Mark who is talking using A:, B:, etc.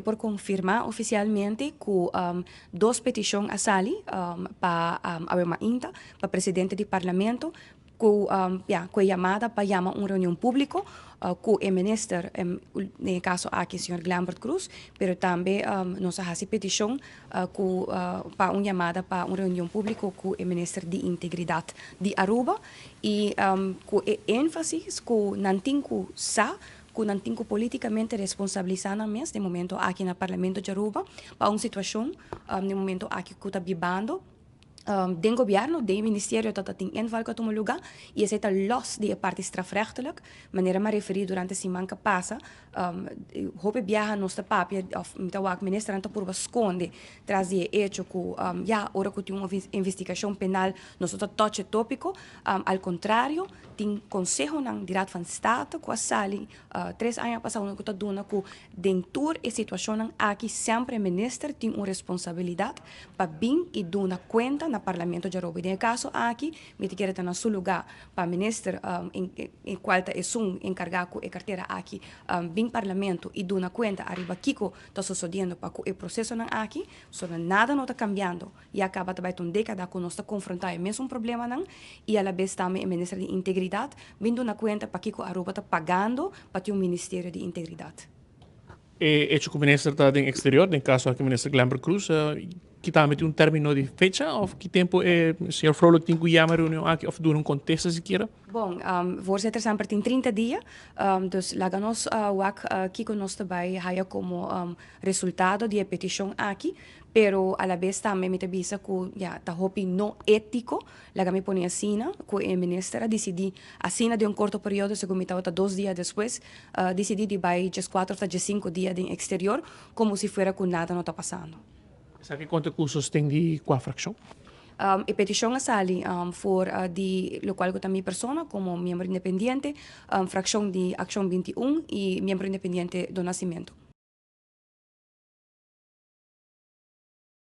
A: Por confirmar oficialmente que duas petições a sali para a INTA, para presidente do parlamento, com chamada para chamar uma reunião pública com o ministro, no caso aqui, o senhor Glambert Cruz, mas também nós fazemos petição para uma chamada para uma reunião pública com o ministro de Integridade de Aruba e com ênfase que não tem que que não tem que politicamente responsabilizar na mesa, no momento aqui no Parlamento de Aruba, para uma situação, no momento aqui que está vivendo, do governo, do ministério, dat tem invloed op lugar, e esse está los de parte strafrechtelijk, maneira me referi durante a semana que passa, hope viaja nossa papia, então o ministro anta por esconde, trazia hecho que, ora que tem uma investigação penal, nós está toque tópico, ao contrário, tem conselho não direto van Estado, que a sali, 3 anos passados, que está dando que dentro da situação aqui, sempre o ministro tem uma responsabilidade para vir e dar conta no Parlamento de Aruba. No caso aqui, me quero estar no seu lugar para o ministro, em qual é um encargado com a carteira aqui, vir Parlamento e dar conta arriba Kiko está sucedendo para que o processo não aqui, só nada não está cambiando e acaba também uma década que nós está confrontando o mesmo problema não e a la vez também o ministro de Integridade vindo na conta para que Aruba está pagando para ter um Ministério de Integridade.
B: Hecho que o ministro está em exterior, no caso aqui o ministro Glambert Cruz, que está metido término de fecha, ou que tempo o senhor Frollo tem que chamar a reunião aqui, ou dar contexto se queira?
A: Bom, voorzitter, sempre tem 30 dias, dus laga nós aqui com nós também haya como resultado de petição aqui, pero a la vez também me avisa que já está hopi não ético, laga me põe assina, que o ministro decidi assina de curto período, segundo me estava 2 dias depois, decidi de vai just 4 até 5 dias de exterior, como se fuera que nada não está passando.
B: Sabe quantos cursos tem de qual fração?
A: A petição a sali for de lo qual eu também persona como membro independiente, fração de Ação 21 e membro independiente do Nascimento.